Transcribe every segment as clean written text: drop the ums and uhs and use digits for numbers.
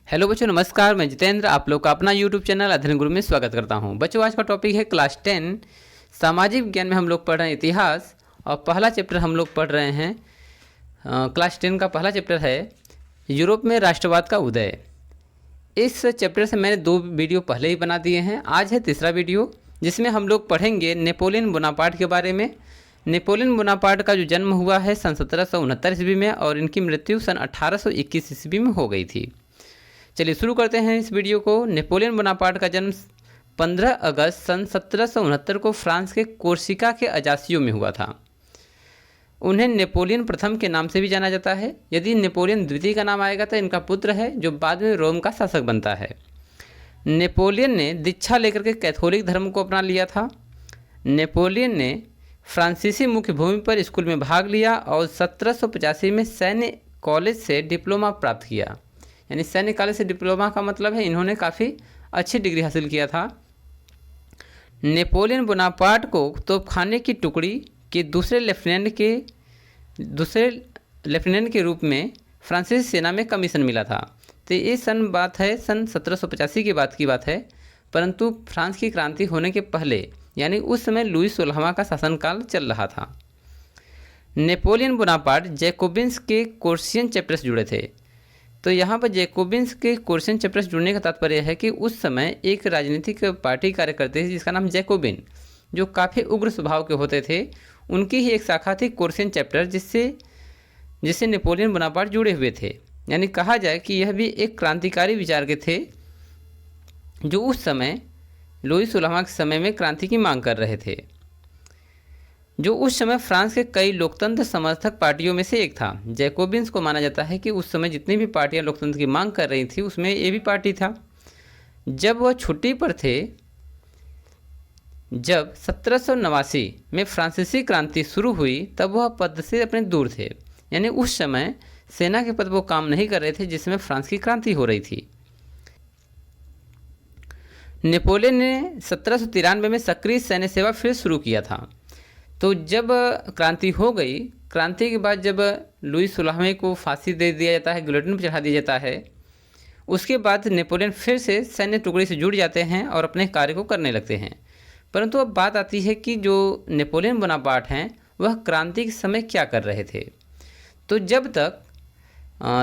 Hello बच्चों, नमस्कार। मैं जितेंद्र आप लोग का अपना यूट्यूब चैनल अध्ययन गुरु में स्वागत करता हूं। बच्चों, आज का टॉपिक है क्लास 10 सामाजिक विज्ञान में हम लोग पढ़ रहे हैं इतिहास, और पहला चैप्टर हम लोग पढ़ रहे हैं। क्लास 10 का पहला चैप्टर है यूरोप में राष्ट्रवाद का उदय। इस चैप्टर से मैंने 2 वीडियो पहले ही बना दिए हैं। आज है तीसरा वीडियो, जिसमें हम लोग पढ़ेंगे नेपोलियन बोनापार्ट के बारे में। नेपोलियन बोनापार्ट का जो जन्म हुआ है सन 1769 ईस्वी में, और इनकी मृत्यु सन 1821 ईस्वी में हो गई थी। चलिए शुरू करते हैं इस वीडियो को। नेपोलियन बोनापार्ट का जन्म 15 अगस्त सन 1769 को फ्रांस के कोर्सिका के अजासियो में हुआ था। उन्हें नेपोलियन प्रथम के नाम से भी जाना जाता है। यदि नेपोलियन द्वितीय का नाम आएगा तो इनका पुत्र है, जो बाद में रोम का शासक बनता है। नेपोलियन ने दीक्षा लेकर के कैथोलिक धर्म को अपना लिया था। नेपोलियन ने फ्रांसीसी मुख्य भूमि पर स्कूल में भाग लिया और 1785 में सैन्य कॉलेज से डिप्लोमा प्राप्त किया। यानी सैन्य कॉलेज से डिप्लोमा का मतलब है इन्होंने काफ़ी अच्छी डिग्री हासिल किया था। नेपोलियन बोनापार्ट को तोपखाने की टुकड़ी के दूसरे लेफ्टिनेंट के रूप में फ्रांसीसी सेना में कमीशन मिला था। तो ये बात है सन 1785 की बात है। परंतु फ्रांस की क्रांति होने के पहले, यानी उस समय लुई 16वां का शासनकाल चल रहा था। नेपोलियन बोनापार्ट जैकोबिन्स के कोर्सियन चैप्टर से जुड़े थे। तो यहाँ पर जैकोबिन्स के कोर्सियन चैप्टर से जुड़ने का तात्पर्य है कि उस समय एक राजनीतिक पार्टी कार्य करते थे जिसका नाम जैकोबिन, जो काफ़ी उग्र स्वभाव के होते थे। उनकी ही एक शाखा थी कोर्सियन चैप्टर, जिससे नेपोलियन बोनापार्ट जुड़े हुए थे। यानी कहा जाए कि यह भी एक क्रांतिकारी विचार के थे, जो उस समय लुई 16वां के समय में क्रांति की मांग कर रहे थे, जो उस समय फ्रांस के कई लोकतंत्र समर्थक पार्टियों में से एक था। जैकोबिन्स को माना जाता है कि उस समय जितनी भी पार्टियां लोकतंत्र की मांग कर रही थी, उसमें ये भी पार्टी था। जब वह छुट्टी पर थे, जब 1789 में फ्रांसीसी क्रांति शुरू हुई, तब वह पद से अपने दूर थे। यानी उस समय सेना के पद वो काम नहीं कर रहे थे जिसमें फ्रांस की क्रांति हो रही थी। नेपोलियन ने 1793 में सक्रिय सैन्य सेवा फिर शुरू किया था। तो जब क्रांति हो गई, क्रांति के बाद जब लुई 16वें को फांसी दे दिया जाता है, गिलोटिन पर चढ़ा दिया जाता है, उसके बाद नेपोलियन फिर से सैन्य टुकड़ी से जुड़ जाते हैं और अपने कार्य को करने लगते हैं। परंतु अब बात आती है कि जो नेपोलियन बोनापार्ट हैं, वह क्रांति के समय क्या कर रहे थे। तो जब तक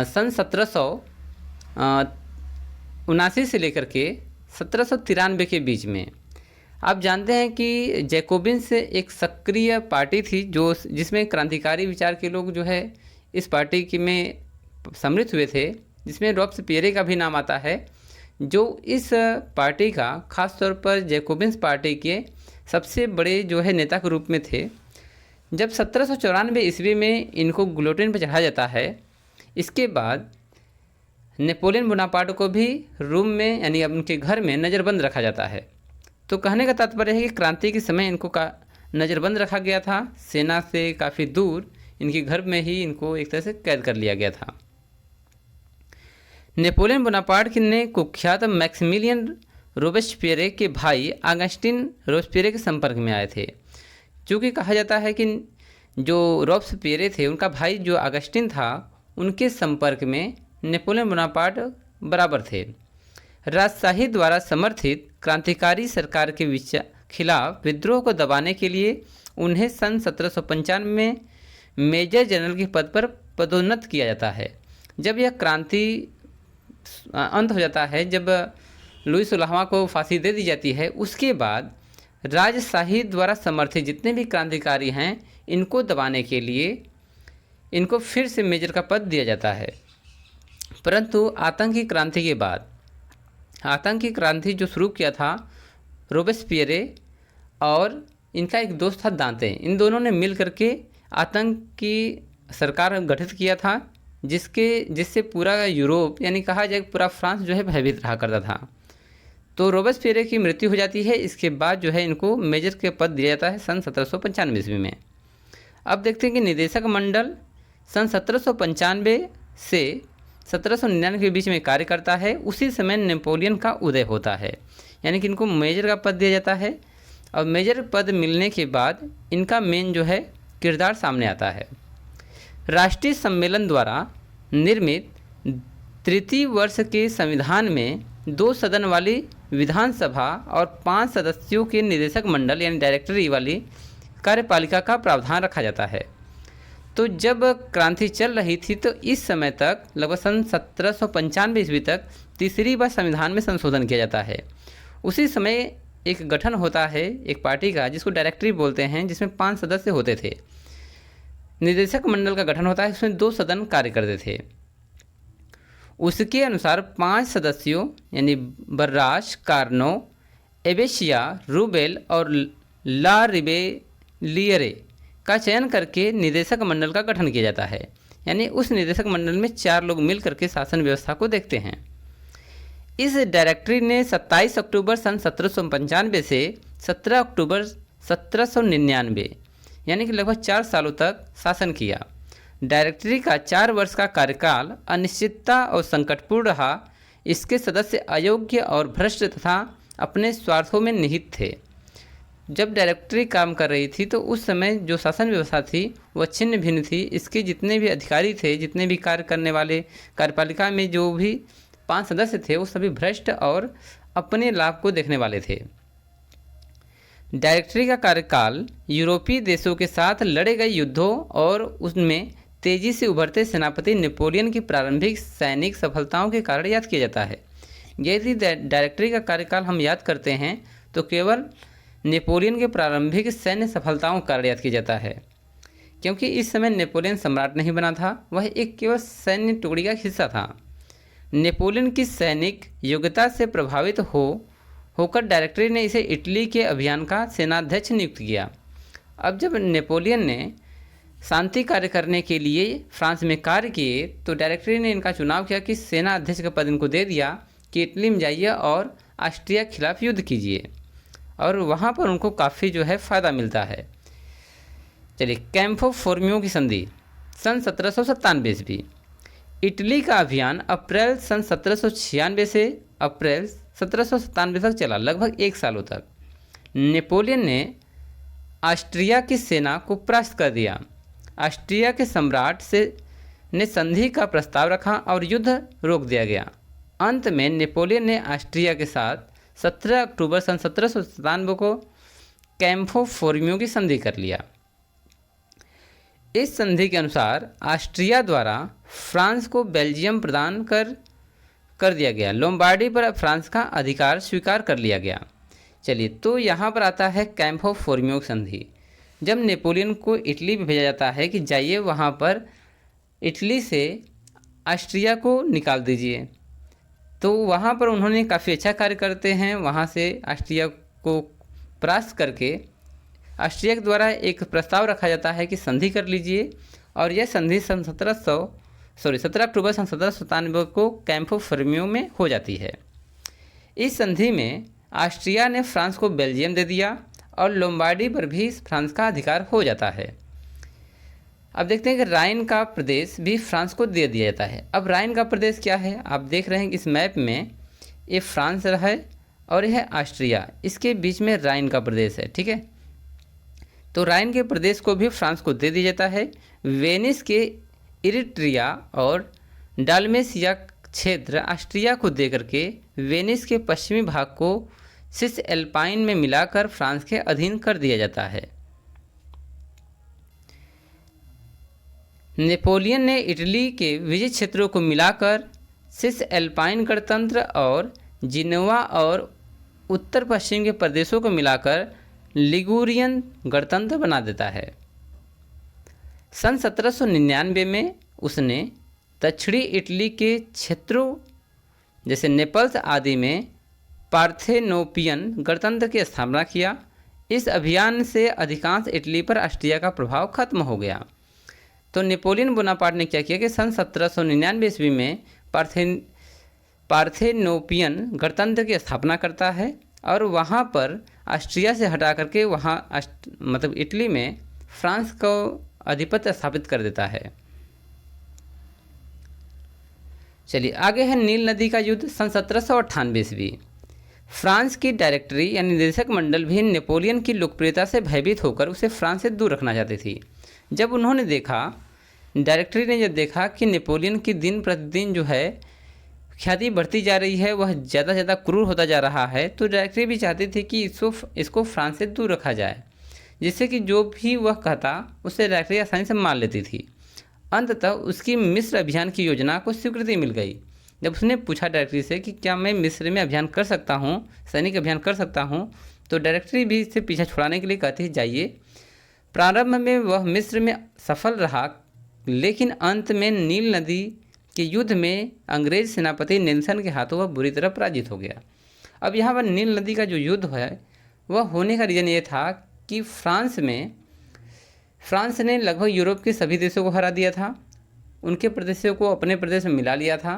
सन 1779 से लेकर के 1793 के बीच में, आप जानते हैं कि जैकोबिन्स एक सक्रिय पार्टी थी, जिसमें क्रांतिकारी विचार के लोग जो है इस पार्टी में सम्मिलित हुए थे, जिसमें रॉब्सपियरे का भी नाम आता है, जो इस पार्टी का खास तौर पर जैकोबिन्स पार्टी के सबसे बड़े जो है नेता के रूप में थे। जब 1794 ईस्वी में इनको गिलोटिन पर चढ़ाया जाता है, इसके बाद नेपोलियन बोनापार्ट को भी रूम में, यानी उनके घर में नज़रबंद रखा जाता है। तो कहने का तात्पर्य है कि क्रांति के समय इनको नज़रबंद रखा गया था, सेना से काफ़ी दूर इनके घर में ही इनको एक तरह से कैद कर लिया गया था। नेपोलियन बोनापार्ट ने कुख्यात मैक्सिमिलियन रोबेस्पियरे के भाई अगस्टिन रोबेस्पियरे के संपर्क में आए थे। चूँकि कहा जाता है कि जो रोबेस्पियरे थे, उनका भाई जो अगस्टिन था, उनके संपर्क में नेपोलियन बोनापार्ट बराबर थे। राजशाही द्वारा समर्थित क्रांतिकारी सरकार के खिलाफ विद्रोह को दबाने के लिए उन्हें सन 1795 में मेजर जनरल के पद पर पदोन्नत किया जाता है। जब यह क्रांति अंत हो जाता है, जब लुई 16वां को फांसी दे दी जाती है, उसके बाद राजशाही द्वारा समर्थित जितने भी क्रांतिकारी हैं, इनको दबाने के लिए इनको फिर से मेजर का पद दिया जाता है। परंतु आतंकी क्रांति के बाद, आतंकी क्रांति जो शुरू किया था रोबेस्पियरे और इनका एक दोस्त था दांते, इन दोनों ने मिल करके आतंक की सरकार गठित किया था, जिससे पूरा यूरोप, यानी कहा जाए पूरा फ्रांस जो है भयभीत रहा करता था। तो रोबेस्पियरे की मृत्यु हो जाती है। इसके बाद जो है इनको मेजर के पद दिया जाता है सन 1795 ईस्वी में। अब देखते हैं कि निदेशक मंडल सन 1795 से 1799 के बीच में कार्य करता है। उसी समय नेपोलियन का उदय होता है, यानी कि इनको मेजर का पद दिया जाता है। और मेजर पद मिलने के बाद इनका मेन जो है किरदार सामने आता है। राष्ट्रीय सम्मेलन द्वारा निर्मित तृतीय वर्ष के संविधान में 2 सदन वाली विधानसभा और 5 सदस्यों के निदेशक मंडल यानी डायरेक्टरी वाली कार्यपालिका का प्रावधान रखा जाता है। तो जब क्रांति चल रही थी तो इस समय तक लगभग सन 1795 ईस्वी तक तीसरी बार संविधान में संशोधन किया जाता है। उसी समय एक गठन होता है एक पार्टी का जिसको डायरेक्टरी बोलते हैं, जिसमें 5 सदस्य होते थे। निदेशक मंडल का गठन होता है, इसमें 2 सदन कार्य करते थे। उसके अनुसार 5 सदस्यों यानी बर्राश, कार्नो, एबेशिया, रूबेल और ला रिबेलियरे का चयन करके निदेशक मंडल का गठन किया जाता है। यानी उस निदेशक मंडल में 4 लोग मिल करके शासन व्यवस्था को देखते हैं। इस डायरेक्टरी ने 27 अक्टूबर सन 1795 से 17 अक्टूबर 1799 यानी कि लगभग 4 सालों तक शासन किया। डायरेक्टरी का 4 वर्ष का कार्यकाल अनिश्चितता और संकटपूर्ण रहा। इसके सदस्य अयोग्य और भ्रष्ट तथा अपने स्वार्थों में निहित थे। जब डायरेक्टरी काम कर रही थी तो उस समय जो शासन व्यवस्था थी वह छिन्न भिन्न थी। इसके जितने भी अधिकारी थे, जितने भी कार्य करने वाले, कार्यपालिका में जो भी 5 सदस्य थे, वो सभी भ्रष्ट और अपने लाभ को देखने वाले थे। डायरेक्टरी का कार्यकाल यूरोपीय देशों के साथ लड़े गए युद्धों और उसमें तेजी से उभरते सेनापति नेपोलियन की प्रारंभिक सैनिक सफलताओं के कारण याद किया जाता है। यदि डायरेक्टरी का कार्यकाल हम याद करते हैं तो केवल नेपोलियन के प्रारंभिक सैन्य सफलताओं का कारण याद किया जाता है, क्योंकि इस समय नेपोलियन सम्राट नहीं बना था, वह एक केवल सैन्य टुकड़ी का हिस्सा था। नेपोलियन की सैनिक योग्यता से प्रभावित होकर डायरेक्टरी ने इसे इटली के अभियान का सेनाध्यक्ष नियुक्त किया। अब जब नेपोलियन ने शांति कार्य करने के लिए फ्रांस में कार्य किए तो डायरेक्टरी ने इनका चुनाव किया कि सेना अध्यक्ष का पद इनको दे दिया कि इटली में जाइए और ऑस्ट्रिया के खिलाफ युद्ध कीजिए, और वहाँ पर उनको काफ़ी जो है फ़ायदा मिलता है। चलिए, कैंपो फोर्मियो की संधि सन 1797 ईस्वी। इटली का अभियान अप्रैल सन 1796 से अप्रैल 1797 तक चला, लगभग 1 सालों तक। नेपोलियन ने ऑस्ट्रिया की सेना को परास्त कर दिया। ऑस्ट्रिया के सम्राट ने संधि का प्रस्ताव रखा और युद्ध रोक दिया गया। अंत में नेपोलियन ने ऑस्ट्रिया के साथ 17 अक्टूबर सन 1797 को कैंपो फोर्मियो की संधि कर लिया। इस संधि के अनुसार ऑस्ट्रिया द्वारा फ्रांस को बेल्जियम प्रदान कर दिया गया। लोम्बार्डी पर फ्रांस का अधिकार स्वीकार कर लिया गया। चलिए, तो यहाँ पर आता है कैंपो फोर्मियो संधि। जब नेपोलियन को इटली में भेजा जाता है कि जाइए वहाँ पर इटली से ऑस्ट्रिया को निकाल दीजिए, तो वहाँ पर उन्होंने काफ़ी अच्छा कार्य करते हैं। वहाँ से ऑस्ट्रिया को परास्त करके ऑस्ट्रिया के द्वारा एक प्रस्ताव रखा जाता है कि संधि कर लीजिए, और यह संधि सन 17 अक्टूबर सन 1797 को कैंपो फोर्मियो में हो जाती है। इस संधि में ऑस्ट्रिया ने फ्रांस को बेल्जियम दे दिया और लोम्बार्डी पर भी फ्रांस का अधिकार हो जाता है। अब देखते हैं कि राइन का प्रदेश भी फ्रांस को दे दिया जाता है। अब राइन का प्रदेश क्या है, आप देख रहे हैं कि इस मैप में ये फ्रांस है और यह ऑस्ट्रिया, इसके बीच में राइन का प्रदेश है। ठीक है, तो राइन के प्रदेश को भी फ्रांस को दे दिया जाता है। वेनिस के इरिट्रिया और डालमेसिया क्षेत्र ऑस्ट्रिया को दे करके वेनिस के पश्चिमी भाग को सिस एल्पाइन में मिलाकर फ्रांस के अधीन कर दिया जाता है। नेपोलियन ने इटली के विजय क्षेत्रों को मिलाकर सिस एल्पाइन गणतंत्र और जिनोवा और उत्तर पश्चिम के प्रदेशों को मिलाकर लिगुरियन गणतंत्र बना देता है। सन 1799 में उसने दक्षिणी इटली के क्षेत्रों जैसे नेपल्स आदि में पार्थेनोपियन गणतंत्र की स्थापना किया। इस अभियान से अधिकांश इटली पर ऑस्ट्रिया का प्रभाव खत्म हो गया। तो नेपोलियन बोनापार्ट ने क्या किया कि सन 1799 ईस्वी में पार्थेनोपियन गणतंत्र की स्थापना करता है और वहाँ पर ऑस्ट्रिया से हटा करके वहाँ मतलब इटली में फ्रांस को आधिपत्य स्थापित कर देता है। चलिए, आगे है नील नदी का युद्ध सन 1798 ईस्वी। फ्रांस की डायरेक्टरी यानी निदेशक मंडल भी नेपोलियन की लोकप्रियता से भयभीत होकर उसे फ्रांस से दूर रखना चाहती थी। जब डायरेक्टरी ने जब देखा कि नेपोलियन की दिन प्रतिदिन जो है ख्याति बढ़ती जा रही है, वह ज़्यादा से ज़्यादा क्रूर होता जा रहा है, तो डायरेक्टरी भी चाहती थी कि इसको फ्रांस से दूर रखा जाए, जिससे कि जो भी वह कहता उसे डायरेक्टरी आसानी से मान लेती थी। अंततः उसकी मिस्र अभियान की योजना को स्वीकृति मिल गई। जब उसने पूछा डायरेक्टरी से कि क्या मैं मिस्र में अभियान कर सकता हूँ, सैनिक अभियान कर सकता हूँ, तो डायरेक्टरी भी इससे पीछा छुड़ाने के लिए कहती है जाइए। प्रारंभ में वह मिस्र में सफल रहा, लेकिन अंत में नील नदी के युद्ध में अंग्रेज सेनापति नेल्सन के हाथों वह बुरी तरह पराजित हो गया। अब यहाँ पर नील नदी का जो युद्ध है वह होने का रीज़न ये था कि फ्रांस ने लगभग यूरोप के सभी देशों को हरा दिया था, उनके प्रदेशों को अपने प्रदेश में मिला लिया था,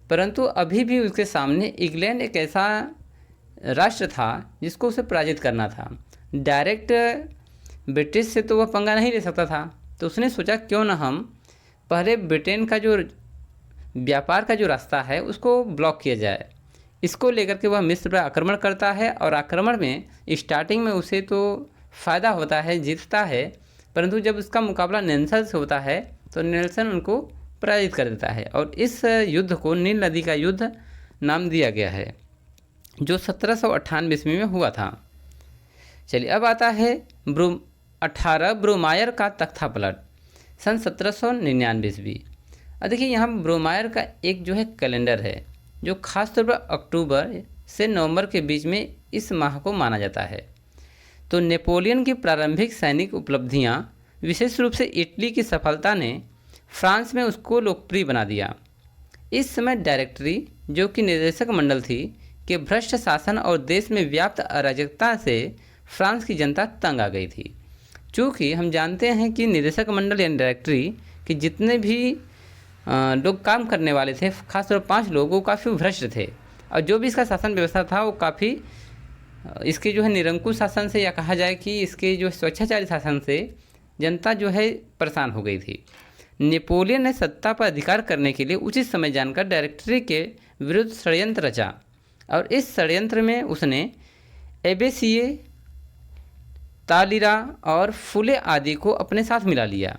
परंतु अभी भी उसके सामने इंग्लैंड एक ऐसा राष्ट्र था जिसको उसे पराजित करना था। डायरेक्ट ब्रिटिश से तो वह पंगा नहीं ले सकता था, तो उसने सोचा क्यों ना हम पहले ब्रिटेन का जो व्यापार का जो रास्ता है उसको ब्लॉक किया जाए। इसको लेकर के वह मिस्र पर आक्रमण करता है और आक्रमण में स्टार्टिंग में उसे तो फ़ायदा होता है, जीतता है, परंतु जब उसका मुकाबला नेल्सन से होता है तो नेल्सन उनको पराजित कर देता है और इस युद्ध को नील नदी का युद्ध नाम दिया गया है, जो 1798 ईस्वी में हुआ था। चलिए अब आता है 18 ब्रोमायर का तख्ता पलट सन 1799 ईस्वी। देखिए यहाँ ब्रोमायर का एक जो है कैलेंडर है जो खासतौर पर अक्टूबर से नवंबर के बीच में इस माह को माना जाता है। तो नेपोलियन की प्रारंभिक सैनिक उपलब्धियाँ, विशेष रूप से इटली की सफलता ने फ्रांस में उसको लोकप्रिय बना दिया। इस समय डायरेक्टरी, जो कि निदेशक मंडल थी, के भ्रष्ट शासन और देश में व्याप्त अराजकता से फ्रांस की जनता तंग आ गई थी। चूँकि हम जानते हैं कि निदेशक मंडल यानी डायरेक्टरी के जितने भी लोग काम करने वाले थे, खासतौर पर 5 लोग, वो काफ़ी भ्रष्ट थे और जो भी इसका शासन व्यवस्था था वो काफ़ी इसके जो है निरंकुश शासन से, या कहा जाए कि इसके जो स्वेच्छाचारी शासन से जनता जो है परेशान हो गई थी। नेपोलियन ने सत्ता पर अधिकार करने के लिए उचित समय जानकर डायरेक्टरी के विरुद्ध षड्यंत्र रचा और इस षड्यंत्र में उसने एबेसिए, तालिरा और फुले आदि को अपने साथ मिला लिया।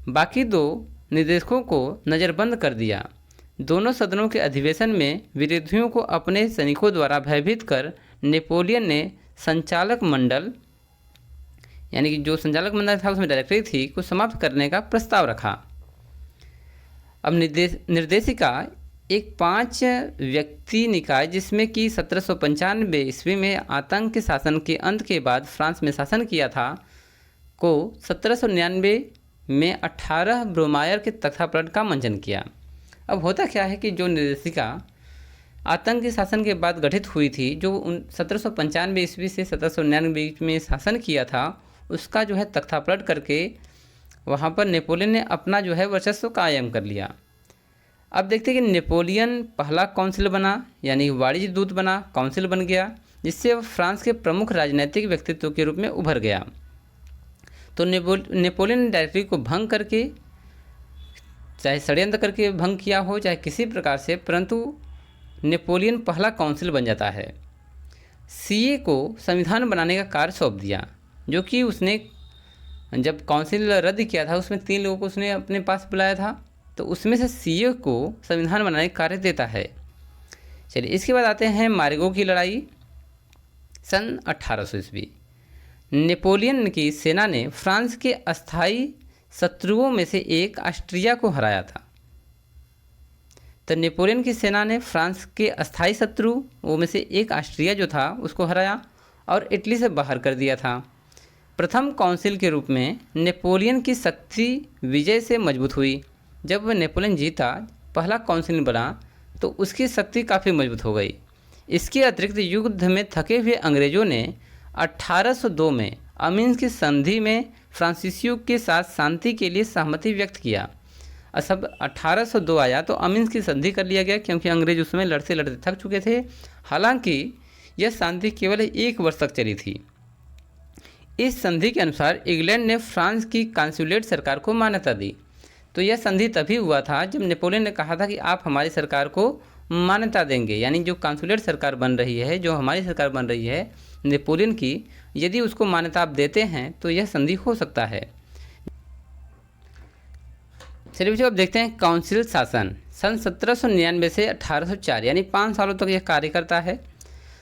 बाकी 2 निदेशकों को नज़रबंद कर दिया। दोनों सदनों के अधिवेशन में विरोधियों को अपने सैनिकों द्वारा भयभीत कर नेपोलियन ने संचालक मंडल, यानी कि जो संचालक मंडल था उसमें डायरेक्टरी थी, को समाप्त करने का प्रस्ताव रखा। अब निर्देशिका एक 5 व्यक्ति निकाय, जिसमें कि 1795 ईस्वी में आतंक के शासन के अंत के बाद फ्रांस में शासन किया था, को 1799 में 18 ब्रोमायर के तख्तापलट का मंचन किया। अब होता क्या है कि जो निर्देशिका आतंक के शासन के बाद गठित हुई थी, जो 1795 ईस्वी से 1799 में शासन किया था, उसका जो है तख्तापलट करके वहाँ पर नेपोलियन ने अपना जो है वर्चस्व कायम कर लिया। अब देखते हैं कि नेपोलियन पहला काउंसिल बना, यानी वाणिज्य दूत बना, काउंसिल बन गया, जिससे वह फ्रांस के प्रमुख राजनीतिक व्यक्तित्व के रूप में उभर गया। तो नेपोलियन ने डायरेक्टरी को भंग करके, चाहे षड्यंत्र करके भंग किया हो, चाहे किसी प्रकार से, परंतु नेपोलियन पहला काउंसिल बन जाता है। सीए को संविधान बनाने का कार्य सौंप दिया, जो कि उसने जब काउंसिल रद्द किया था उसमें 3 लोगों को उसने अपने पास बुलाया था, तो उसमें से सीए को संविधान बनाने का कार्य देता है। चलिए इसके बाद आते हैं मार्गो की लड़ाई सन 1800 ईस्वी। नेपोलियन की सेना ने फ्रांस के अस्थायी शत्रुओं में से एक ऑस्ट्रिया को हराया था। तो नेपोलियन की सेना ने फ्रांस के अस्थायी शत्रुओं में से एक ऑस्ट्रिया जो था उसको हराया और इटली से बाहर कर दिया था। प्रथम काउंसिल के रूप में नेपोलियन की शक्ति विजय से मजबूत हुई। जब नेपोलियन जीता, पहला काउंसिल बना, तो उसकी शक्ति काफ़ी मजबूत हो गई। इसके अतिरिक्त युद्ध में थके हुए अंग्रेज़ों ने 1802 में अमीन्स की संधि में फ्रांसीसियों के साथ शांति के लिए सहमति व्यक्त किया। सब 1802 आया तो अमीन्स की संधि कर लिया गया, क्योंकि अंग्रेज उस समय लड़ते लड़ते थक चुके थे। हालांकि यह संधि केवल 1 वर्ष तक चली थी। इस संधि के अनुसार इंग्लैंड ने फ्रांस की कॉन्सुलेट सरकार को मान्यता दी। तो यह संधि तभी हुआ था जब नेपोलियन ने कहा था कि आप हमारी सरकार को मान्यता देंगे, यानी जो कॉन्सुलेट सरकार बन रही है, जो हमारी सरकार बन रही है नेपोलियन की, यदि उसको मान्यता आप देते हैं तो यह संधि हो सकता है। चलिए बच्चों अब देखते हैं काउंसिल शासन सन 1799 से 1804 यानी 5 सालों तक यह कार्य करता है।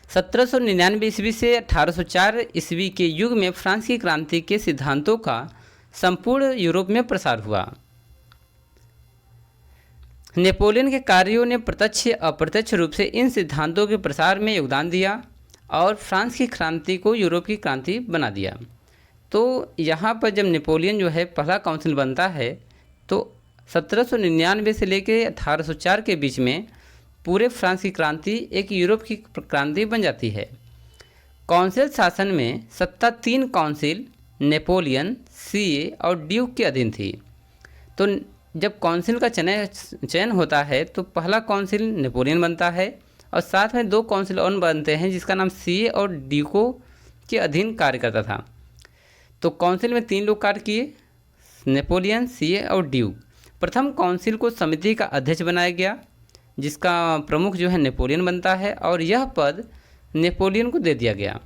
1799 ईस्वी से 1804 ईस्वी के युग में फ्रांस की क्रांति के सिद्धांतों का संपूर्ण यूरोप में प्रसार हुआ। नेपोलियन के कार्यों ने प्रत्यक्ष अप्रत्यक्ष रूप से इन सिद्धांतों के प्रसार में योगदान दिया और फ्रांस की क्रांति को यूरोप की क्रांति बना दिया। तो यहाँ पर जब नेपोलियन जो है पहला काउंसिल बनता है तो 1799 से लेकर 1804 के बीच में पूरे फ्रांस की क्रांति एक यूरोप की क्रांति बन जाती है। काउंसिल शासन में सत्ता 3 काउंसिल नेपोलियन, सीए और ड्यूक के अधीन थी। तो जब काउंसिल का चयन होता है तो पहला काउंसिल नेपोलियन बनता है और साथ में 2 काउंसिल और बनते हैं जिसका नाम सीए और ड्यूको के अधीन कार्य करता था। तो काउंसिल में 3 लोग कार्य किए, नेपोलियन, सीए और ड्यूक। प्रथम काउंसिल को समिति का अध्यक्ष बनाया गया जिसका प्रमुख जो है नेपोलियन बनता है और यह पद नेपोलियन को दे दिया गया।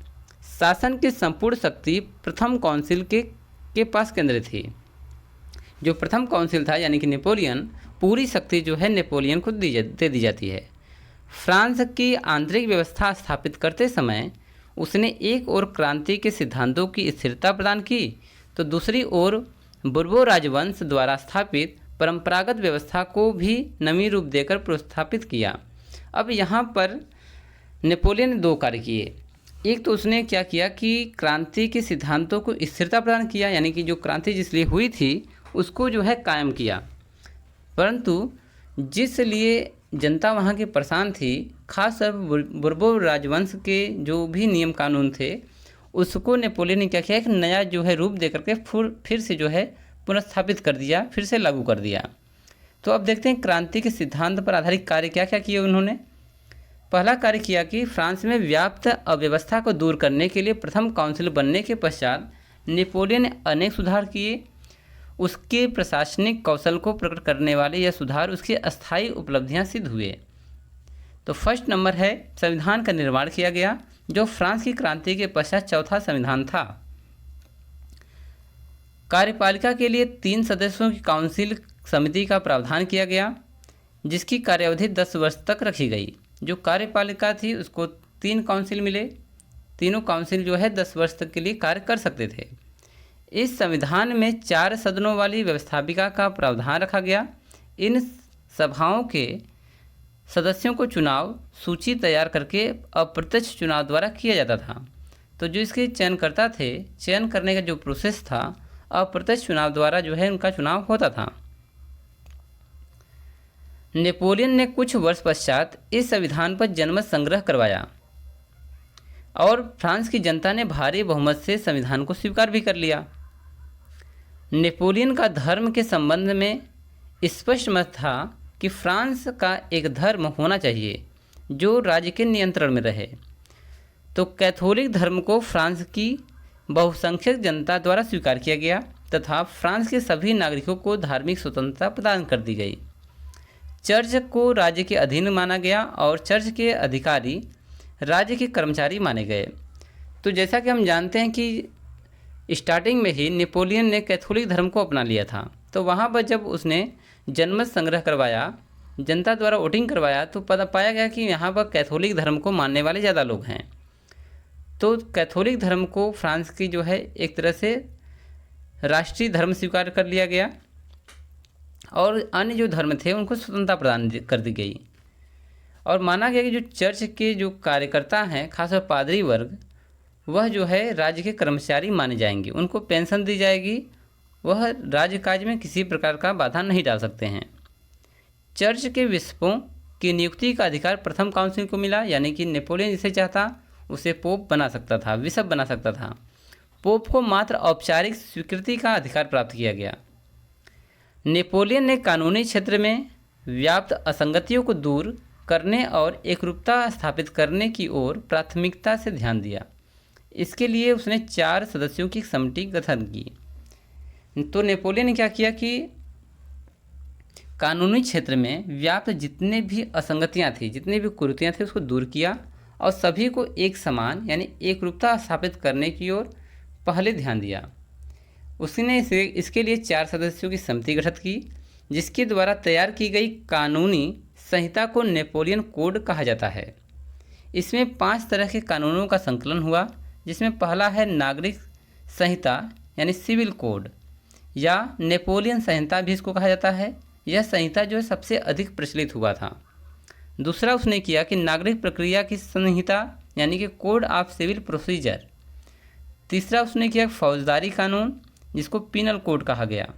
शासन की संपूर्ण शक्ति प्रथम काउंसिल के पास केंद्रित थी। जो प्रथम काउंसिल था यानी कि नेपोलियन, पूरी शक्ति जो है नेपोलियन को दे दी जाती है। फ्रांस की आंतरिक व्यवस्था स्थापित करते समय उसने एक ओर क्रांति के सिद्धांतों की स्थिरता प्रदान की तो दूसरी ओर बुर्बो राजवंश द्वारा स्थापित परंपरागत व्यवस्था को भी नवीन रूप देकर प्रोत्साहित किया। अब यहाँ पर नेपोलियन ने 2 कार्य किए। एक तो उसने क्या किया कि क्रांति के सिद्धांतों को स्थिरता प्रदान किया, यानी कि जो क्रांति जिसलिए हुई थी उसको जो है कायम किया, परंतु जिस लिए जनता वहाँ की परेशान थी, खासकर बुर्बो राजवंश के जो भी नियम कानून थे उसको नेपोलियन ने क्या किया, एक नया जो है रूप देकर के फिर से जो है पुनर्स्थापित कर दिया, फिर से लागू कर दिया। तो अब देखते हैं क्रांति के सिद्धांत पर आधारित कार्य क्या क्या किए उन्होंने। पहला कार्य किया कि फ्रांस में व्याप्त अव्यवस्था को दूर करने के लिए प्रथम काउंसिल बनने के पश्चात नेपोलियन ने अनेक सुधार किए। उसके प्रशासनिक कौशल को प्रकट करने वाले यह सुधार उसकी अस्थायी उपलब्धियां सिद्ध हुए। तो फर्स्ट नंबर है संविधान का निर्माण किया गया जो फ्रांस की क्रांति के पश्चात चौथा संविधान था। कार्यपालिका के लिए 3 सदस्यों की काउंसिल समिति का प्रावधान किया गया जिसकी कार्यावधि 10 वर्ष तक रखी गई। जो कार्यपालिका थी उसको 3 काउंसिल मिले, तीनों काउंसिल जो है 10 वर्ष तक के लिए कार्य कर सकते थे। इस संविधान में 4 सदनों वाली व्यवस्थापिका का प्रावधान रखा गया। इन सभाओं के सदस्यों को चुनाव सूची तैयार करके अप्रत्यक्ष चुनाव द्वारा किया जाता था। तो जो इसके चयनकर्ता थे, चयन करने का जो प्रोसेस था अप्रत्यक्ष चुनाव द्वारा जो है उनका चुनाव होता था। नेपोलियन ने कुछ वर्ष पश्चात इस संविधान पर जनमत संग्रह करवाया और फ्रांस की जनता ने भारी बहुमत से संविधान को स्वीकार भी कर लिया। नेपोलियन का धर्म के संबंध में स्पष्ट मत था कि फ्रांस का एक धर्म होना चाहिए जो राज्य के नियंत्रण में रहे। तो कैथोलिक धर्म को फ्रांस की बहुसंख्यक जनता द्वारा स्वीकार किया गया तथा फ्रांस के सभी नागरिकों को धार्मिक स्वतंत्रता प्रदान कर दी गई। चर्च को राज्य के अधीन माना गया और चर्च के अधिकारी राज्य के कर्मचारी माने गए। तो जैसा कि हम जानते हैं कि स्टार्टिंग में ही नेपोलियन ने कैथोलिक धर्म को अपना लिया था, तो वहाँ पर जब उसने जनमत संग्रह करवाया, जनता द्वारा वोटिंग करवाया, तो पता पाया गया कि यहाँ पर कैथोलिक धर्म को मानने वाले ज़्यादा लोग हैं। तो कैथोलिक धर्म को फ्रांस की जो है एक तरह से राष्ट्रीय धर्म स्वीकार कर लिया गया और अन्य जो धर्म थे उनको स्वतंत्रता प्रदान कर दी गई। और माना गया कि जो चर्च के जो कार्यकर्ता हैं, खासकर पादरी वर्ग, वह जो है राज्य के कर्मचारी माने जाएंगे, उनको पेंशन दी जाएगी, वह राज्य काज में किसी प्रकार का बाधा नहीं डाल सकते हैं। चर्च के बिशपों की नियुक्ति का अधिकार प्रथम काउंसिल को मिला, यानी कि नेपोलियन जिसे चाहता उसे पोप बना सकता था, बिशप बना सकता था। पोप को मात्र औपचारिक स्वीकृति का अधिकार प्राप्त किया गया। नेपोलियन ने कानूनी क्षेत्र में व्याप्त असंगतियों को दूर करने और एकरूपता स्थापित करने की ओर प्राथमिकता से ध्यान दिया। इसके लिए उसने 4 सदस्यों की समिति गठन की। तो नेपोलियन ने क्या किया कि कानूनी क्षेत्र में व्याप्त जितने भी असंगतियां थी, जितनी भी कुरीतियां थी, उसको दूर किया और सभी को एक समान यानी एकरूपता स्थापित करने की ओर पहले ध्यान दिया। उसने इसके लिए 4 सदस्यों की समिति गठित की जिसके द्वारा तैयार की गई कानूनी संहिता को नेपोलियन कोड कहा जाता है। इसमें 5 तरह के कानूनों का संकलन हुआ, जिसमें पहला है नागरिक संहिता यानी सिविल कोड, या नेपोलियन संहिता भी इसको कहा जाता है। यह संहिता जो है सबसे अधिक प्रचलित हुआ था। दूसरा उसने किया कि नागरिक प्रक्रिया की संहिता यानी कि कोड ऑफ सिविल प्रोसीजर। तीसरा उसने किया फौजदारी कानून, जिसको पिनल कोड कहा गया।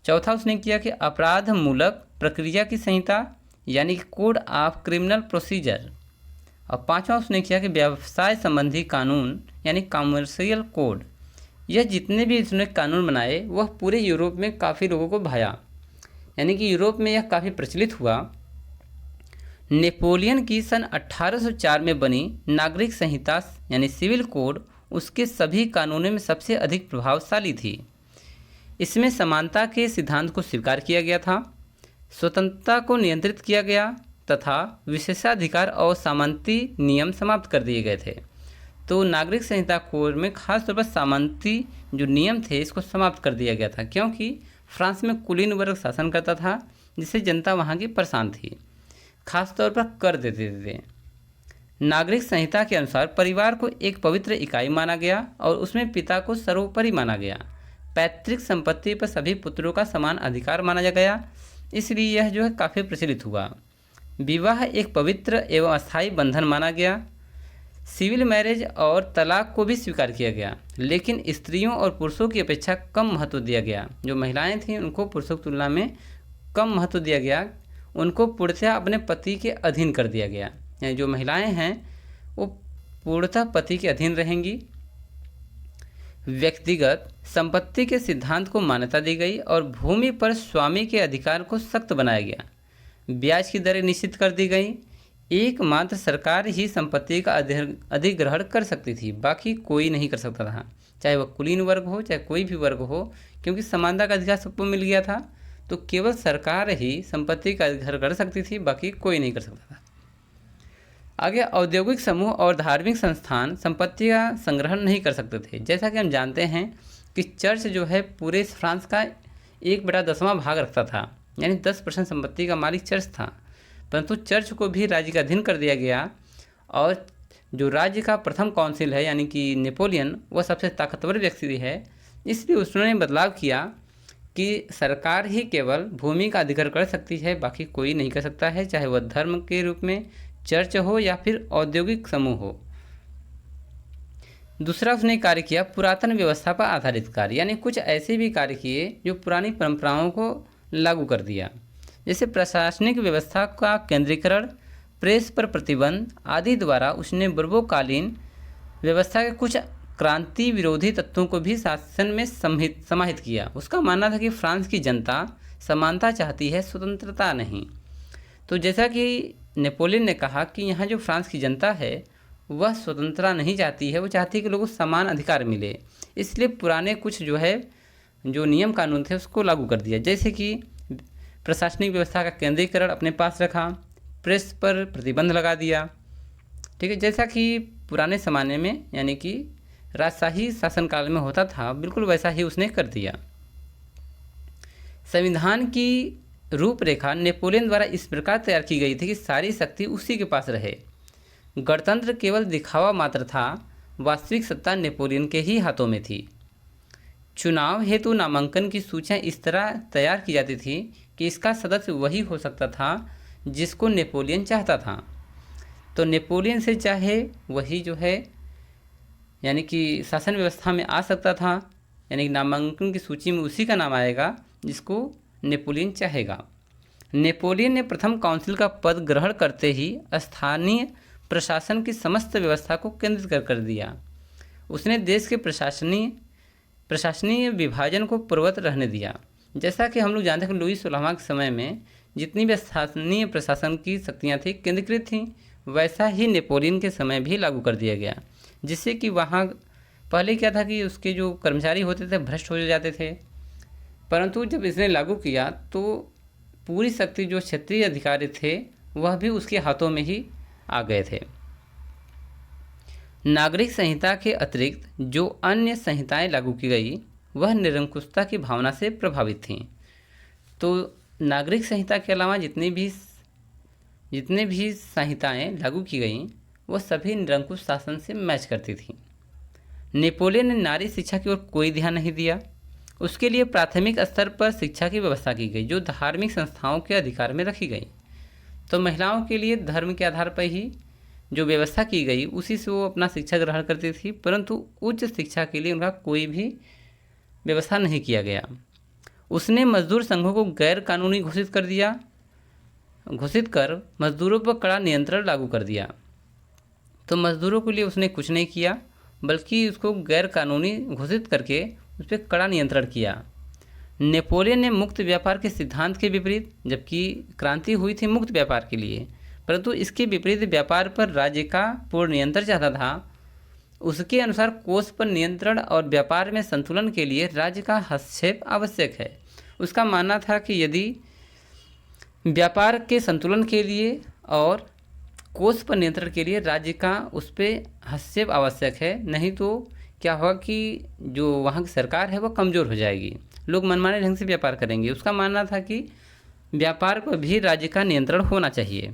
चौथा उसने किया कि अपराध मूलक प्रक्रिया की संहिता यानी कि कोड ऑफ क्रिमिनल प्रोसीजर। और पांचवा उसने किया कि व्यवसाय संबंधी कानून यानी कॉमर्शियल कोड। यह जितने भी इसने कानून बनाए वह पूरे यूरोप में काफ़ी लोगों को भाया, यानी कि यूरोप में यह काफ़ी प्रचलित हुआ। नेपोलियन की सन 1804 में बनी नागरिक संहिता यानी सिविल कोड उसके सभी कानूनों में सबसे अधिक प्रभावशाली थी। इसमें समानता के सिद्धांत को स्वीकार किया गया था, स्वतंत्रता को नियंत्रित किया गया तथा विशेषाधिकार और सामंती नियम समाप्त कर दिए गए थे। तो नागरिक संहिता कोड में खास तौर पर सामंती जो नियम थे इसको समाप्त कर दिया गया था, क्योंकि फ्रांस में कुलीन वर्ग शासन करता था, जिससे जनता वहाँ की परेशान थी, खास तौर पर कर देते थे। नागरिक संहिता के अनुसार परिवार को एक पवित्र इकाई माना गया और उसमें पिता को सर्वोपरि माना गया। पैतृक संपत्ति पर सभी पुत्रों का समान अधिकार माना गया, इसलिए यह जो है काफ़ी प्रचलित हुआ। विवाह एक पवित्र एवं अस्थायी बंधन माना गया। सिविल मैरिज और तलाक को भी स्वीकार किया गया, लेकिन स्त्रियों और पुरुषों की अपेक्षा कम महत्व दिया गया। जो महिलाएं थीं उनको पुरुषों की तुलना में कम महत्व दिया गया, उनको पूर्णतः अपने पति के अधीन कर दिया गया। यानी जो महिलाएं हैं वो पूर्णतः पति के अधीन रहेंगी। व्यक्तिगत संपत्ति के सिद्धांत को मान्यता दी गई और भूमि पर स्वामी के अधिकार को सख्त बनाया गया। ब्याज की दरें निश्चित कर दी गई। एकमात्र सरकार ही संपत्ति का अधिग्रहण कर सकती थी, बाकी कोई नहीं कर सकता था, चाहे वह कुलीन वर्ग हो चाहे कोई भी वर्ग हो, क्योंकि समानता का अधिकार सबको मिल गया था। तो केवल सरकार ही संपत्ति का अधिग्रहण कर सकती थी, बाकी कोई नहीं कर सकता था। आगे औद्योगिक समूह और धार्मिक संस्थान संपत्ति का संग्रहण नहीं कर सकते थे। जैसा कि हम जानते हैं कि चर्च जो है पूरे फ्रांस का 1/10वां भाग रखता था, यानी 10% संपत्ति का मालिक चर्च था, परंतु चर्च को भी राज्य का अधीन कर दिया गया। और जो राज्य का प्रथम काउंसिल है यानी कि नेपोलियन, वह सबसे ताकतवर व्यक्ति है, इसलिए उसने बदलाव किया कि सरकार ही केवल भूमि का अधिग्रहण कर सकती है, बाकी कोई नहीं कर सकता है, चाहे वह धर्म के रूप में चर्च हो या फिर औद्योगिक समूह हो। दूसरा उसने कार्य किया पुरातन व्यवस्था पर आधारित कार्य, यानी कुछ ऐसे भी कार्य किए जो पुरानी परंपराओं को लागू कर दिया, जैसे प्रशासनिक व्यवस्था का केंद्रीकरण, प्रेस पर प्रतिबंध आदि द्वारा उसने पूर्वकालीन व्यवस्था के कुछ क्रांति विरोधी तत्वों को भी शासन में समाहित किया। उसका मानना था कि फ्रांस की जनता समानता चाहती है, स्वतंत्रता नहीं। तो जैसा कि नेपोलियन ने कहा कि यहाँ जो फ्रांस की जनता है वह स्वतंत्रता नहीं चाहती है, वो चाहती है कि लोगों को समान अधिकार मिले, इसलिए पुराने कुछ जो है जो नियम कानून थे उसको लागू कर दिया। जैसे कि प्रशासनिक व्यवस्था का केंद्रीकरण अपने पास रखा, प्रेस पर प्रतिबंध लगा दिया, ठीक है, जैसा कि पुराने ज़माने में यानी कि राजशाही शासनकाल में होता था, बिल्कुल वैसा ही उसने कर दिया। संविधान की रूपरेखा नेपोलियन द्वारा इस प्रकार तैयार की गई थी कि सारी शक्ति उसी के पास रहे। गणतंत्र केवल दिखावा मात्र था, वास्तविक सत्ता नेपोलियन के ही हाथों में थी। चुनाव हेतु नामांकन की सूचियां इस तरह तैयार की जाती थी कि इसका सदस्य वही हो सकता था जिसको नेपोलियन चाहता था। तो नेपोलियन से चाहे वही जो है यानी कि शासन व्यवस्था में आ सकता था, यानी कि नामांकन की सूची में उसी का नाम आएगा जिसको नेपोलियन चाहेगा। नेपोलियन ने प्रथम काउंसिल का पद ग्रहण करते ही स्थानीय प्रशासन की समस्त व्यवस्था को केंद्रित कर दिया। उसने देश के प्रशासनीय विभाजन को पूर्ववत रहने दिया। जैसा कि हम लोग जानते हैं कि लुई 16वां के समय में जितनी भी स्थानीय प्रशासन की शक्तियाँ थी केंद्रीकृत थीं, वैसा ही नेपोलियन के समय भी लागू कर दिया गया, जिससे कि वहाँ पहले क्या था कि उसके जो कर्मचारी होते थे भ्रष्ट हो जाते थे, परंतु जब इसने लागू किया तो पूरी शक्ति जो क्षेत्रीय अधिकारी थे वह भी उसके हाथों में ही आ गए थे। नागरिक संहिता के अतिरिक्त जो अन्य संहिताएं लागू की गई वह निरंकुशता की भावना से प्रभावित थीं। तो नागरिक संहिता के अलावा जितने भी संहिताएं लागू की गईं वो सभी निरंकुश शासन से मैच करती थीं। नेपोलियन ने नारी शिक्षा की ओर कोई ध्यान नहीं दिया। उसके लिए प्राथमिक स्तर पर शिक्षा की व्यवस्था की गई जो धार्मिक संस्थाओं के अधिकार में रखी गई। तो महिलाओं के लिए धर्म के आधार पर ही जो व्यवस्था की गई उसी से वो अपना शिक्षा ग्रहण करती थी, परंतु उच्च शिक्षा के लिए उनका कोई भी व्यवस्था नहीं किया गया। उसने मजदूर संघों को गैर कानूनी घोषित कर मजदूरों पर कड़ा नियंत्रण लागू कर दिया। तो मजदूरों के लिए उसने कुछ नहीं किया, बल्कि उसको गैर कानूनी घोषित करके उस पर कड़ा नियंत्रण किया। नेपोलियन ने मुक्त व्यापार के सिद्धांत के विपरीत, जबकि क्रांति हुई थी मुक्त व्यापार के लिए, परंतु इसके विपरीत व्यापार पर राज्य का पूर्ण नियंत्रण चाहता था। उसके अनुसार कोष पर नियंत्रण और व्यापार में संतुलन के लिए राज्य का हस्तक्षेप आवश्यक है। उसका मानना था कि यदि व्यापार के संतुलन के लिए और कोष पर नियंत्रण के लिए राज्य का उस पर हस्तक्षेप आवश्यक है, नहीं तो क्या होगा कि जो वहाँ की सरकार है वो कमज़ोर हो जाएगी, लोग मनमाने ढंग से व्यापार करेंगे। उसका मानना था कि व्यापार पर भी राज्य का नियंत्रण होना चाहिए।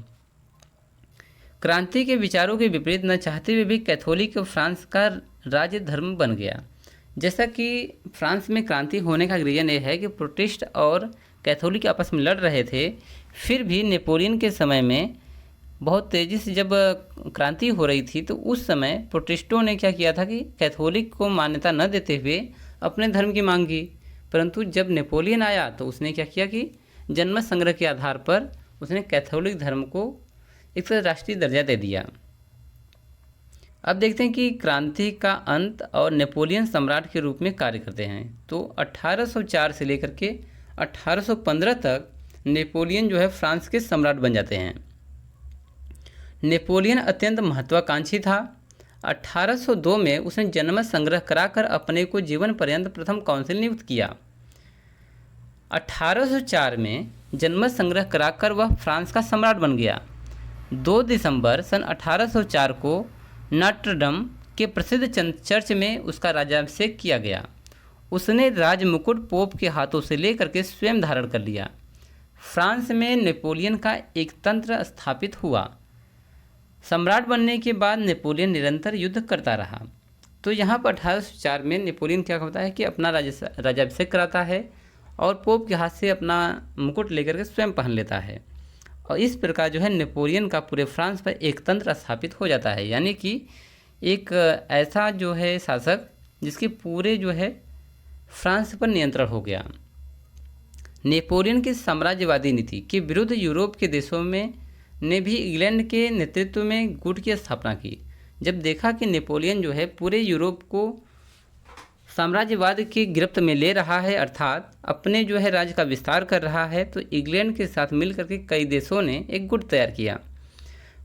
क्रांति के विचारों के विपरीत न चाहते हुए भी कैथोलिक फ्रांस का राज्य धर्म बन गया। जैसा कि फ्रांस में क्रांति होने का रीजन ये है कि प्रोटेस्ट और कैथोलिक आपस में लड़ रहे थे, फिर भी नेपोलियन के समय में बहुत तेज़ी से जब क्रांति हो रही थी तो उस समय प्रोटेस्टों ने क्या किया था कि कैथोलिक को मान्यता न देते हुए अपने धर्म की मांग की। परंतु जब नेपोलियन आया तो उसने क्या किया कि जनमत संग्रह के आधार पर उसने कैथोलिक धर्म को एक राष्ट्रीय दर्जा दे दिया। अब देखते हैं कि क्रांति का अंत और नेपोलियन सम्राट के रूप में कार्य करते हैं। तो 1804 से लेकर के 1815 तक नेपोलियन जो है फ्रांस के सम्राट बन जाते हैं। नेपोलियन अत्यंत महत्वाकांक्षी था। 1802 में उसने जनमत संग्रह कराकर अपने को जीवन पर्यंत प्रथम काउंसिल नियुक्त किया। 1804 में जनमत संग्रह कराकर वह फ्रांस का सम्राट बन गया। 2 दिसंबर सन 1804 को नॉट्रडम के प्रसिद्ध चर्च में उसका राज्याभिषेक किया गया। उसने राज मुकुट पोप के हाथों से लेकर के स्वयं धारण कर लिया। फ्रांस में नेपोलियन का एक तंत्र स्थापित हुआ। सम्राट बनने के बाद नेपोलियन निरंतर युद्ध करता रहा। तो यहाँ पर 1804 में नेपोलियन क्या होता है कि अपना राज्याभिषेक कराता है और पोप के हाथ से अपना मुकुट लेकर के स्वयं पहन लेता है, और इस प्रकार जो है नेपोलियन का पूरे फ्रांस पर एक तंत्र स्थापित हो जाता है, यानी कि एक ऐसा जो है शासक जिसके पूरे जो है फ्रांस पर नियंत्रण हो गया। नेपोलियन की साम्राज्यवादी नीति के विरुद्ध यूरोप के देशों में ने भी इंग्लैंड के नेतृत्व में गुट की स्थापना की। जब देखा कि नेपोलियन जो है पूरे यूरोप को साम्राज्यवाद की गिरफ्त में ले रहा है, अर्थात अपने जो है राज्य का विस्तार कर रहा है, तो इंग्लैंड के साथ मिलकर के कई देशों ने एक गुट तैयार किया।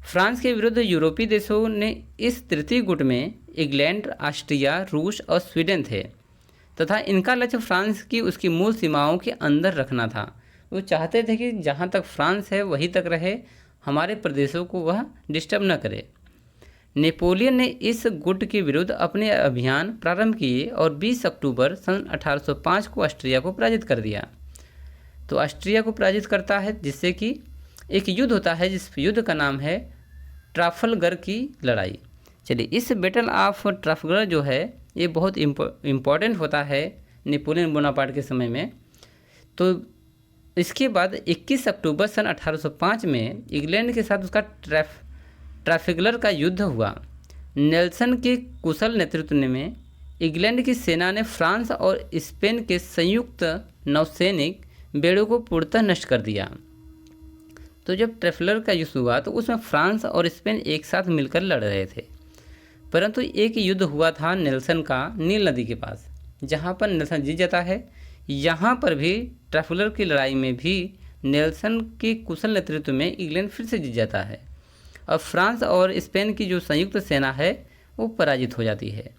फ्रांस के विरुद्ध यूरोपीय देशों ने इस तृतीय गुट में इंग्लैंड, ऑस्ट्रिया, रूस और स्वीडन थे तथा इनका लक्ष्य फ्रांस की उसकी मूल सीमाओं के अंदर रखना था। वो चाहते थे कि जहाँ तक फ्रांस है वहीं तक रहे, हमारे प्रदेशों को वह डिस्टर्ब न करे। नेपोलियन ने इस गुट के विरुद्ध अपने अभियान प्रारंभ किए और 20 अक्टूबर सन 1805 को ऑस्ट्रिया को पराजित कर दिया। तो ऑस्ट्रिया को पराजित करता है, जिससे कि एक युद्ध होता है जिस युद्ध का नाम है ट्राफलगर की लड़ाई। चलिए, इस बैटल ऑफ ट्राफलगर जो है ये बहुत इम्पॉर्टेंट होता है नेपोलियन बोनापार्ट के समय में। तो इसके बाद 21 अक्टूबर सन 1805 में इंग्लैंड के साथ उसका ट्राफलगर का युद्ध हुआ। नेल्सन के कुशल नेतृत्व में इंग्लैंड की सेना ने फ्रांस और स्पेन के संयुक्त नौसैनिक बेड़ों को पूर्णतः नष्ट कर दिया। तो जब ट्राफलगर का युद्ध हुआ तो उसमें फ्रांस और स्पेन एक साथ मिलकर लड़ रहे थे, परंतु एक युद्ध हुआ था नेल्सन का नील नदी के पास, जहाँ पर नेल्सन जीत जाता है। यहाँ पर भी ट्राफलगर की लड़ाई में भी नेल्सन के कुशल नेतृत्व में इंग्लैंड फिर से जीत जाता है और फ्रांस और स्पेन की जो संयुक्त सेना है वो पराजित हो जाती है।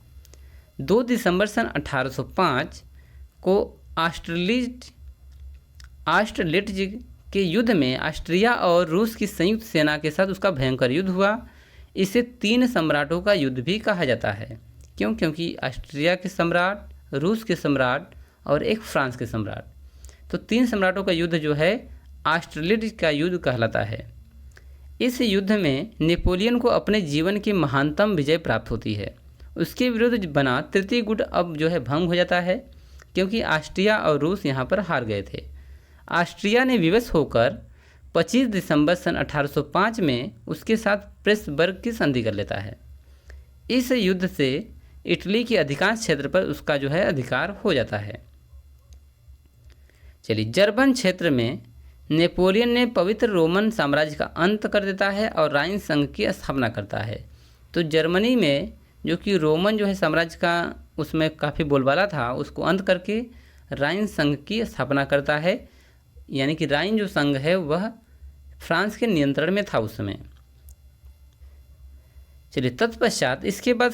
2 दिसंबर सन 1805 को ऑस्ट्रेलिट्ज के युद्ध में ऑस्ट्रिया और रूस की संयुक्त सेना के साथ उसका भयंकर युद्ध हुआ। इसे 3 सम्राटों का युद्ध भी कहा जाता है। क्योंकि ऑस्ट्रिया के सम्राट, रूस के सम्राट और एक फ्रांस के सम्राट। तो 3 सम्राटों का युद्ध जो है ऑस्ट्रेलियड का युद्ध कहलाता है। इस युद्ध में नेपोलियन को अपने जीवन की महानतम विजय प्राप्त होती है। उसके विरुद्ध बना तृतीय गुट अब जो है भंग हो जाता है, क्योंकि ऑस्ट्रिया और रूस यहाँ पर हार गए थे। ऑस्ट्रिया ने विवश होकर 25 दिसंबर सन 1805 में उसके साथ प्रेसबर्ग की संधि कर लेता है। इस युद्ध से इटली के अधिकांश क्षेत्र पर उसका जो है अधिकार हो जाता है। चलिए, जर्मन क्षेत्र में नेपोलियन ने पवित्र रोमन साम्राज्य का अंत कर देता है और राइन संघ की स्थापना करता है। तो जर्मनी में जो कि रोमन जो है साम्राज्य का उसमें काफ़ी बोलबाला था, उसको अंत करके राइन संघ की स्थापना करता है। यानी कि राइन जो संघ है वह फ्रांस के नियंत्रण में था उस समय। चलिए, तत्पश्चात इसके बाद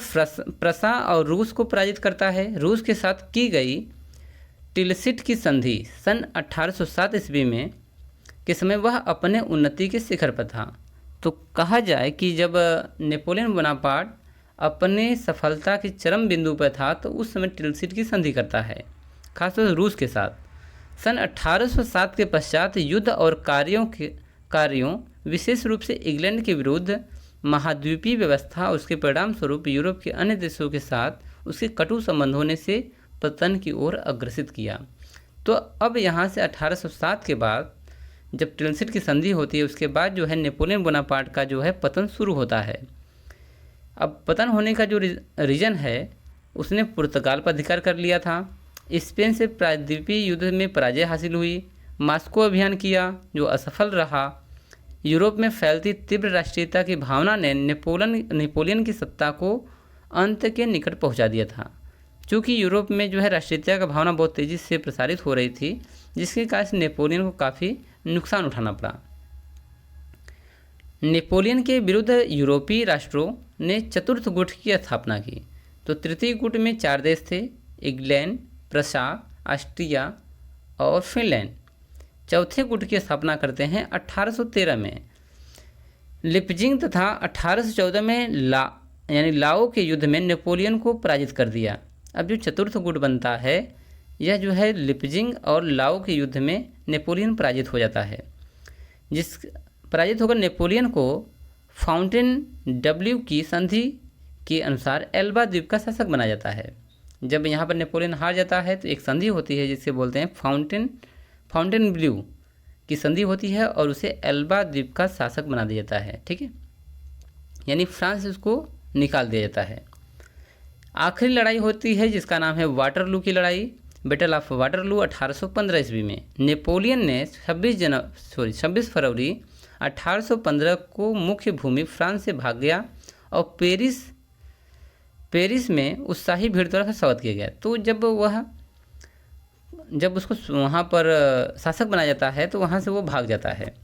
प्रसा और रूस को पराजित करता है। रूस के साथ की गई टिलसिट की संधि सन 1807 ईस्वी में के समय वह अपने उन्नति के शिखर पर था। तो कहा जाए कि जब नेपोलियन बोनापार्ट अपने सफलता के चरम बिंदु पर था तो उस समय टिलसिट की संधि करता है, खासतौर से रूस के साथ। सन 1807 के पश्चात युद्ध और कार्यों विशेष रूप से इंग्लैंड के विरुद्ध महाद्वीपीय व्यवस्था, उसके परिणाम स्वरूप यूरोप के अन्य देशों के साथ उसके कटु संबंध होने से पतन की ओर अग्रसित किया। तो अब यहाँ से 1807 के बाद जब टिलसिट की संधि होती है, उसके बाद जो है नेपोलियन बोनापार्ट का जो है पतन शुरू होता है। अब पतन होने का जो रीज़न है, उसने पुर्तगाल पर अधिकार कर लिया था। स्पेन से प्रायद्वीपीय युद्ध में पराजय हासिल हुई। मॉस्को अभियान किया जो असफल रहा। यूरोप में फैलती तीव्र राष्ट्रीयता की भावना ने नेपोलियन की सत्ता को अंत के निकट पहुंचा दिया था। चूँकि यूरोप में जो है राष्ट्रीयता का भावना बहुत तेज़ी से प्रसारित हो रही थी, जिसके कारण नेपोलियन को काफ़ी नुकसान उठाना पड़ा। नेपोलियन के विरुद्ध यूरोपीय राष्ट्रों ने चतुर्थ गुट की स्थापना की। तो तृतीय गुट में 4 देश थे, इंग्लैंड, प्रसा, ऑस्ट्रिया और फिनलैंड। चौथे गुट की स्थापना करते हैं 1813 में लिपजिंग तथा 1814 में लाओ के युद्ध में नेपोलियन को पराजित कर दिया। अब जो चतुर्थ गुट बनता है, यह जो है लिपजिंग और लाओ के युद्ध में नेपोलियन पराजित हो जाता है। जिस पराजित होकर नेपोलियन को फाउंटेन की संधि के अनुसार एल्बा द्वीप का शासक बनाया जाता है। जब यहाँ पर नेपोलियन हार जाता है तो एक संधि होती है जिसे बोलते हैं फाउंटेन ब्ल्यू की संधि होती है और उसे एल्बा द्वीप का शासक बना दिया जाता है। ठीक है, यानी फ्रांस उसको निकाल दिया जाता है। आखिरी लड़ाई होती है जिसका नाम है वाटरलू की लड़ाई, बैटल ऑफ वाटरलू 1815 ईस्वी में। नेपोलियन ने 26 फरवरी 1815 को मुख्य भूमि फ्रांस से भाग गया और पेरिस में उत्साही भीड़ द्वारा स्वागत किया गया। तो जब उसको वहाँ पर शासक बनाया जाता है तो वहाँ से वो भाग जाता है।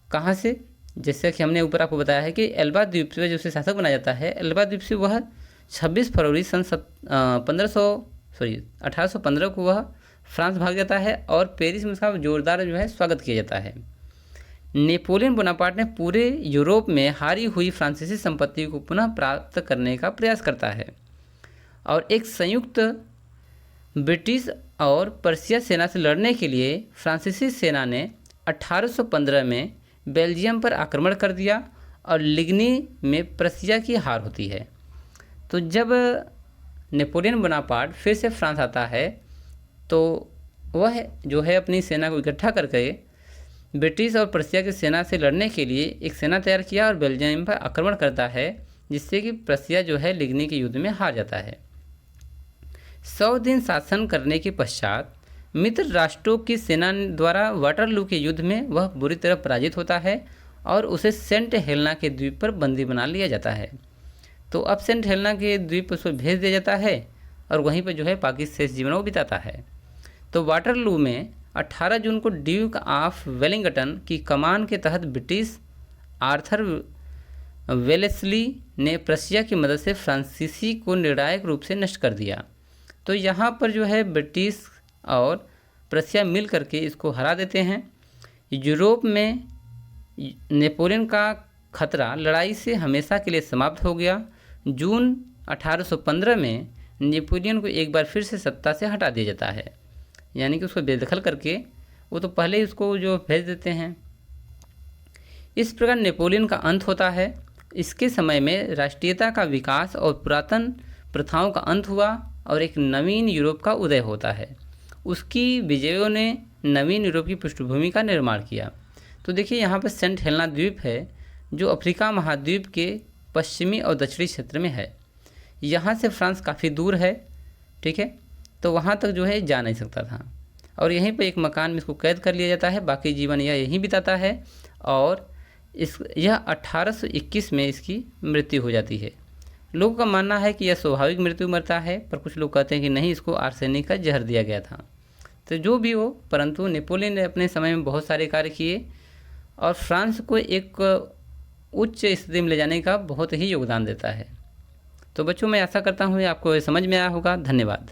कहाँ से? जैसे कि हमने ऊपर आपको बताया है कि एल्बा द्वीप से जो उसे शासक बनाया जाता है, एल्बा द्वीप से वह 26 फरवरी सन 1815 को वह फ्रांस भाग जाता है और पेरिस में उसका जोरदार जो है स्वागत किया जाता है। नेपोलियन बोनापार्ट ने पूरे यूरोप में हारी हुई फ्रांसीसी संपत्ति को पुनः प्राप्त करने का प्रयास करता है और एक संयुक्त ब्रिटिश और पर्शिया सेना से लड़ने के लिए फ्रांसीसी सेना ने 1815 में बेल्जियम पर आक्रमण कर दिया और लिग्नी में प्रसिया की हार होती है। तो जब नेपोलियन बोनापार्ट फिर से फ्रांस आता है तो वह जो है अपनी सेना को इकट्ठा करके ब्रिटिश और प्रसिया की सेना से लड़ने के लिए एक सेना तैयार किया और बेल्जियम पर आक्रमण करता है, जिससे कि प्रसिया जो है लिग्नी के युद्ध में हार जाता है। 100 दिन शासन करने के पश्चात मित्र राष्ट्रों की सेना द्वारा वाटरलू के युद्ध में वह बुरी तरह पराजित होता है और उसे सेंट हेलेना के द्वीप पर बंदी बना लिया जाता है। तो अब सेंट हेलेना के द्वीप पर उसको भेज दिया जाता है और वहीं पर जो है बाकी शेष जीवन वो बिताता है। तो वाटरलू में 18 जून को ड्यूक ऑफ वेलिंगटन की कमान के तहत ब्रिटिश आर्थर वेलेस्ली ने प्रसिया की मदद से फ्रांसीसी को निर्णायक रूप से नष्ट कर दिया। तो यहाँ पर जो है ब्रिटिश और प्रसिया मिल करके इसको हरा देते हैं। यूरोप में नेपोलियन का खतरा लड़ाई से हमेशा के लिए समाप्त हो गया। जून 1815 में नेपोलियन को एक बार फिर से सत्ता से हटा दिया जाता है। यानी कि उसको बेदखल करके वो तो पहले ही उसको जो भेज देते हैं। इस प्रकार नेपोलियन का अंत होता है। इसके समय में राष्ट्रीयता का विकास और पुरातन प्रथाओं का अंत हुआ और एक नवीन यूरोप का उदय होता है। उसकी विजयों ने नवीन यूरोप की पृष्ठभूमि का निर्माण किया। तो देखिए यहाँ पर सेंट हेलेना द्वीप है जो अफ्रीका महाद्वीप के पश्चिमी और दक्षिणी क्षेत्र में है। यहाँ से फ्रांस काफ़ी दूर है, ठीक है, तो वहाँ तक जो है जा नहीं सकता था और यहीं पर एक मकान में इसको कैद कर लिया जाता है। बाकी जीवन यह यहीं बिताता है और यह 1821 में इसकी मृत्यु हो जाती है। लोगों का मानना है कि यह स्वाभाविक मृत्यु मरता है, पर कुछ लोग कहते हैं कि नहीं, इसको आर्सेनिक का जहर दिया गया था। तो जो भी हो, परंतु नेपोलियन ने अपने समय में बहुत सारे कार्य किए और फ्रांस को एक उच्च स्थिति में ले जाने का बहुत ही योगदान देता है। तो बच्चों, मैं आशा करता हूँ आपको समझ में आया होगा। धन्यवाद।